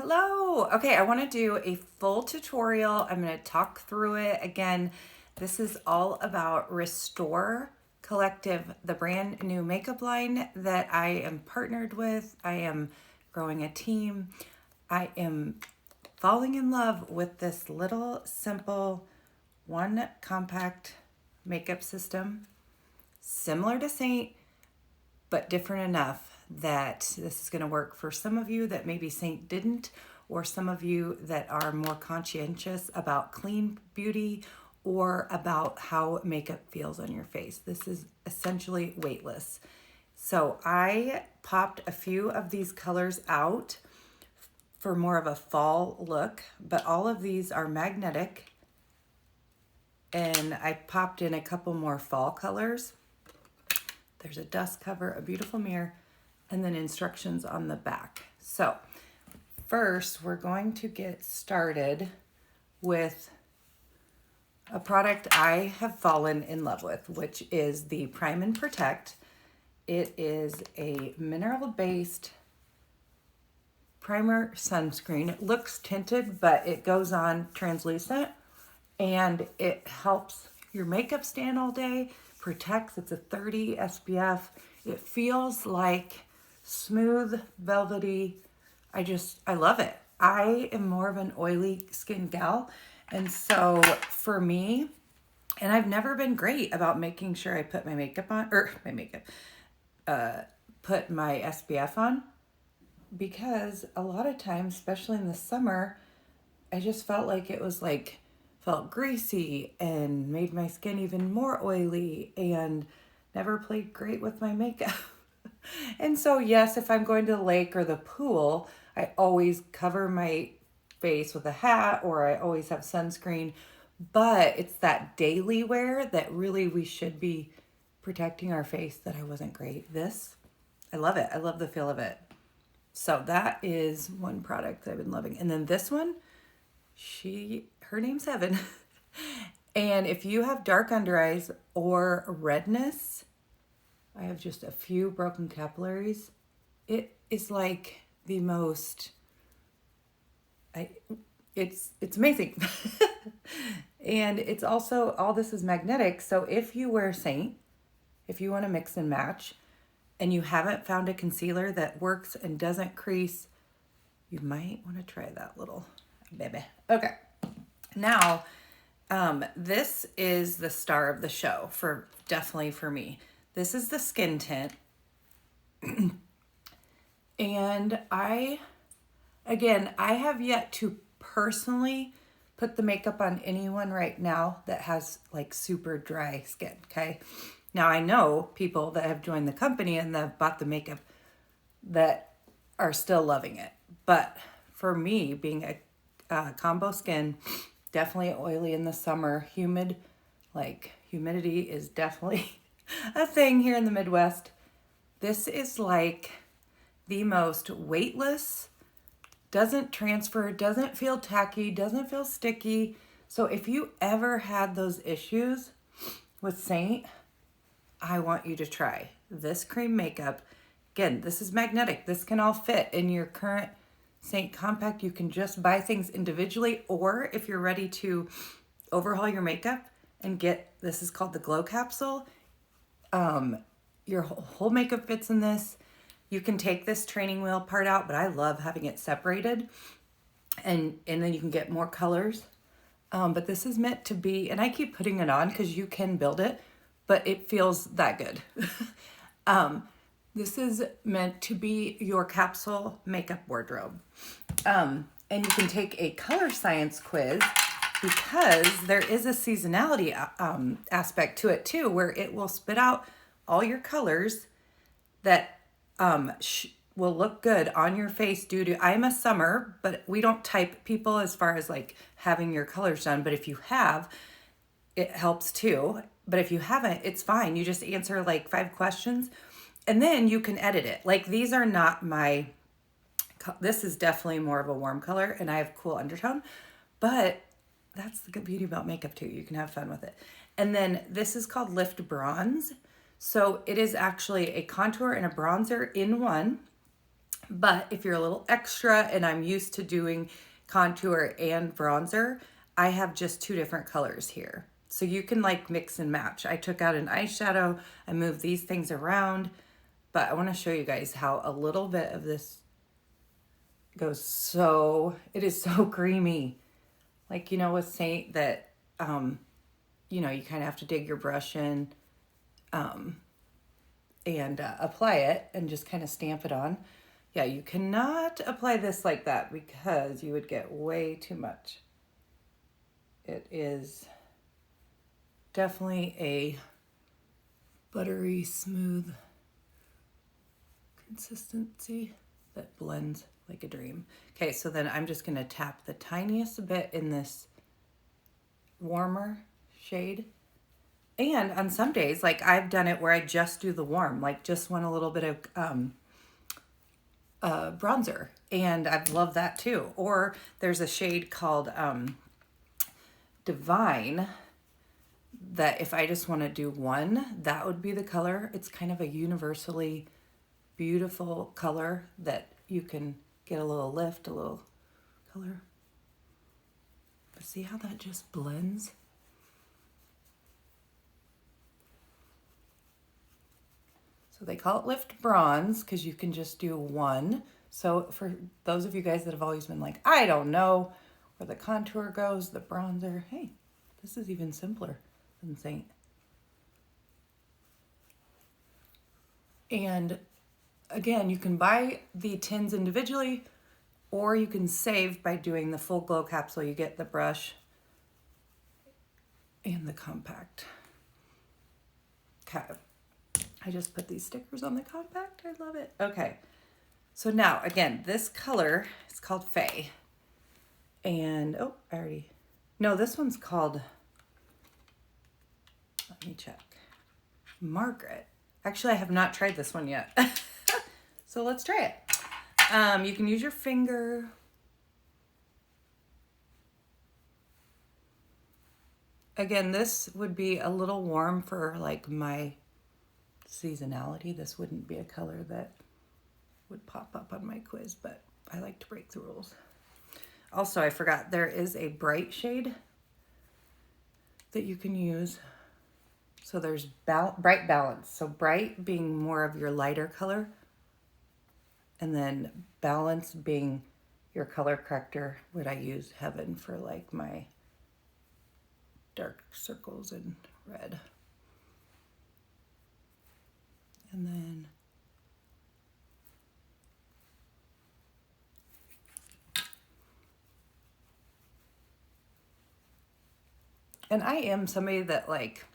Hello. Okay, I want to do a full tutorial. I'm going to talk through it. Again, this is all about Restore Collective, the brand new makeup line that I am partnered with. I am growing a team. I am falling in love with this little simple one compact makeup system, similar to Saint, but different enough that this is going to work for some of you that maybe Saint didn't, or some of you that are more conscientious about clean beauty or about how makeup feels on your face. This is essentially weightless. So I popped a few of these colors out for more of a fall look, but all of these are magnetic, and I popped in a couple more fall colors. There's a dust cover, a beautiful mirror, and then instructions on the back. So first, we're going to get started with a product I have fallen in love with, which is the Prime and Protect. It is a mineral-based primer sunscreen. It looks tinted, but it goes on translucent, and it helps your makeup stand all day, protects. It's a 30 SPF. It feels like smooth, velvety. I love it. I am more of an oily skin gal. And so for me, and I've never been great about making sure I put my makeup on, put my SPF on, because a lot of times, especially in the summer, I just felt like felt greasy and made my skin even more oily and never played great with my makeup. And so, yes, if I'm going to the lake or the pool, I always cover my face with a hat, or I always have sunscreen. But it's that daily wear that really we should be protecting our face that I wasn't great. This, I love it. I love the feel of it. So that is one product that I've been loving. And then this one, her name's Heaven. And if you have dark under eyes or redness, I have just a few broken capillaries. It is like the most, it's amazing. And it's also, all this is magnetic. So if you wear Saint, if you want to mix and match, and you haven't found a concealer that works and doesn't crease, you might want to try that little baby. Okay. Now, this is the star of the show definitely for me. This is the skin tint. And I have yet to personally put the makeup on anyone right now that has like super dry skin, okay? Now I know people that have joined the company and that have bought the makeup that are still loving it. But for me, being a combo skin, definitely oily in the summer, humid, like humidity is definitely a thing here in the Midwest. This is like the most weightless, doesn't transfer, doesn't feel tacky, doesn't feel sticky. So if you ever had those issues with Saint, I want you to try this cream makeup. Again, this is magnetic. This can all fit in your current Saint Compact. You can just buy things individually, or if you're ready to overhaul your makeup and this is called the Glow Capsule. Your whole makeup fits in this. You can take this training wheel part out, but I love having it separated, and then you can get more colors. But this is meant to be, and I keep putting it on because you can build it, but it feels that good. This is meant to be your capsule makeup wardrobe. And you can take a color science quiz, because there is a seasonality aspect to it too, where it will spit out all your colors that will look good on your face I'm a summer, but we don't type people as far as like having your colors done. But if you have, it helps too. But if you haven't, it's fine. You just answer like 5 questions and then you can edit it. Like these are not this is definitely more of a warm color and I have cool undertone, but that's the good beauty about makeup too. You can have fun with it. And then this is called Lift Bronze. So it is actually a contour and a bronzer in one But if you're a little extra and I'm used to doing contour and bronzer, I have just two different colors here. So you can like mix and match. I took out an eyeshadow, I moved these things around, but I want to show you guys how a little bit of this goes so, it is so creamy. Like, you know, with Saint that, you know, you kind of have to dig your brush in and apply it and just kind of stamp it on. Yeah, you cannot apply this like that because you would get way too much. It is definitely a buttery, smooth consistency that blends like a dream. Okay, so then I'm just gonna tap the tiniest bit in this warmer shade. And on some days, like I've done it where I just do the warm, like just want a little bit of bronzer, and I've loved that too. Or there's a shade called Divine that if I just want to do one, that would be the color. It's kind of a universally beautiful color that you can get a little lift, a little color. But see how that just blends? So they call it Lift Bronze because you can just do one. So for those of you guys that have always been like, I don't know where the contour goes, the bronzer, hey, this is even simpler than Saint. And again, you can buy the tins individually or you can save by doing the full glow capsule. You get the brush and the compact. Okay. I just put these stickers on the compact. I love it. Okay. So now, again, this color is called Faye. And, oh, I already, no, this one's called, let me check, Margaret. Actually, I have not tried this one yet. So let's try it. You can use your finger. Again, this would be a little warm for like my seasonality. This wouldn't be a color that would pop up on my quiz, but I like to break the rules. Also, I forgot there is a bright shade that you can use. So there's bright balance. So bright being more of your lighter color, and then balance being your color corrector. Would I use Heaven for like my dark circles and red. And then I am somebody that like,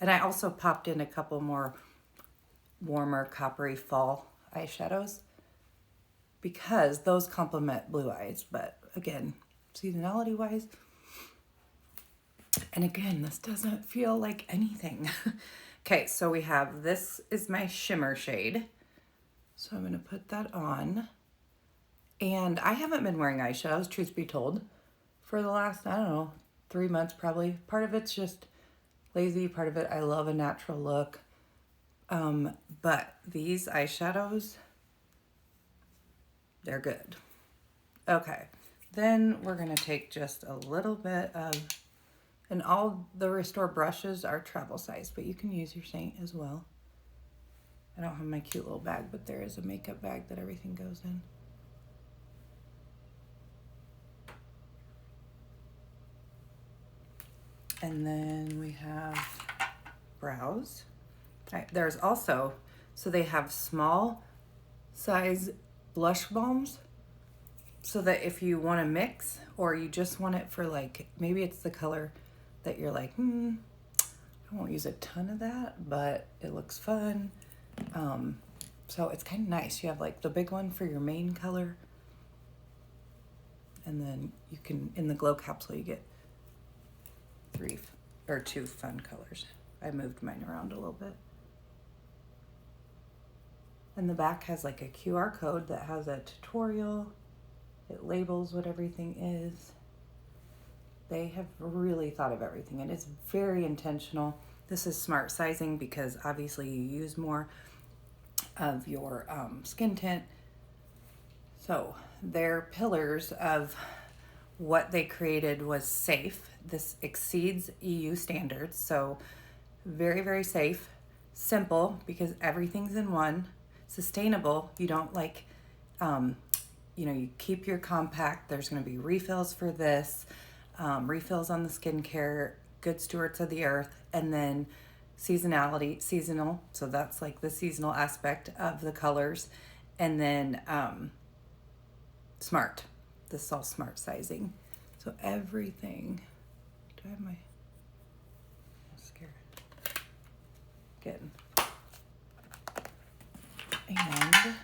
and I also popped in a couple more warmer coppery fall eyeshadows because those complement blue eyes. But again, seasonality wise, and again, this doesn't feel like anything. Okay, so we have, this is my shimmer shade. So I'm gonna put that on. And I haven't been wearing eyeshadows, truth be told, for the last, I don't know, 3 months probably. Part of it's just lazy, part of it, I love a natural look. But these eyeshadows, they're good. Okay, then we're gonna take just a little bit of, and all the Restore brushes are travel size, but you can use your Saint as well. I don't have my cute little bag, but there is a makeup bag that everything goes in. And then we have brows. There's also, so they have small size blush balms so that if you want to mix or you just want it for like, maybe it's the color that you're like, I won't use a ton of that, but it looks fun. So it's kind of nice. You have like the big one for your main color. And then you can, in the glow capsule, you get 2 fun colors. I moved mine around a little bit. And the back has like a QR code that has a tutorial. It labels what everything is. They have really thought of everything, and it's very intentional. This is smart sizing because obviously you use more of your skin tint. So their pillars of what they created was safe. This exceeds EU standards, so very, very safe. Simple, because everything's in one. Sustainable, you don't like, you keep your compact. There's going to be refills for this, refills on the skincare, good stewards of the earth, and then seasonal. So that's like the seasonal aspect of the colors. And then smart. This is all smart sizing. So everything. Do I have my? I'm scared. Good. And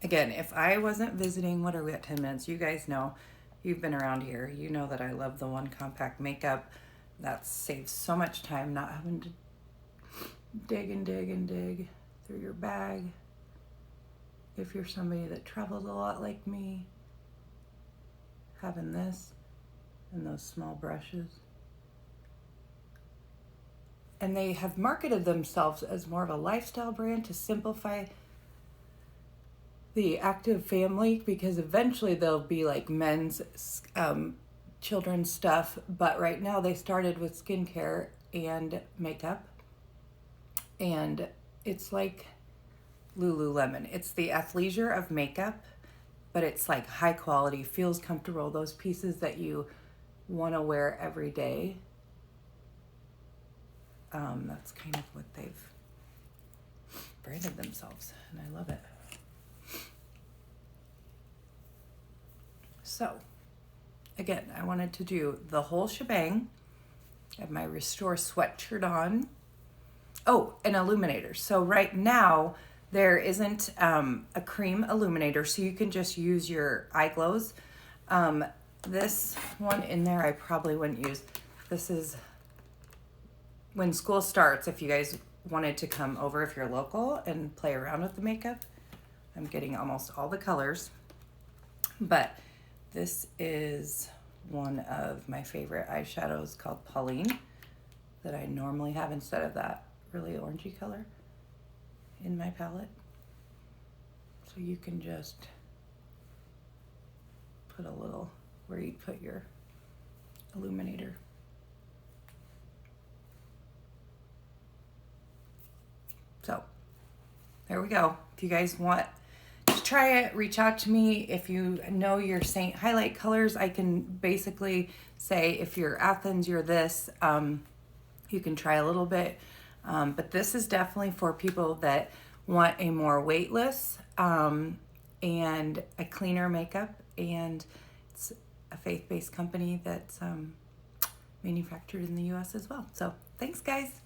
again, if I wasn't visiting, what are we at, 10 minutes? You guys know, you've been around here. You know that I love the one compact makeup. That saves so much time not having to dig and dig and dig through your bag. If you're somebody that travels a lot like me, having this and those small brushes. And they have marketed themselves as more of a lifestyle brand to simplify the active family, because eventually they'll be like men's, children's stuff. But right now they started with skincare and makeup. And it's like Lululemon. It's the athleisure of makeup, but it's like high quality, feels comfortable. Those pieces that you want to wear every day. That's kind of what they've branded themselves, and I love it. So, again, I wanted to do the whole shebang. I have my Restore sweatshirt on. Oh, an illuminator. So right now, there isn't a cream illuminator, so you can just use your eye glows. This one in there I probably wouldn't use. This is when school starts, if you guys wanted to come over, if you're local, and play around with the makeup. I'm getting almost all the colors. But this is one of my favorite eyeshadows called Pauline that I normally have instead of that really orangey color in my palette. So you can just put a little where you put your illuminator. So there we go. If you guys want, just try it, reach out to me. If you know your Saint highlight colors, I can basically say if you're Athens, you're this. You can try a little bit. But this is definitely for people that want a more weightless and a cleaner makeup. And it's a faith-based company that's manufactured in the US as well. So thanks, guys.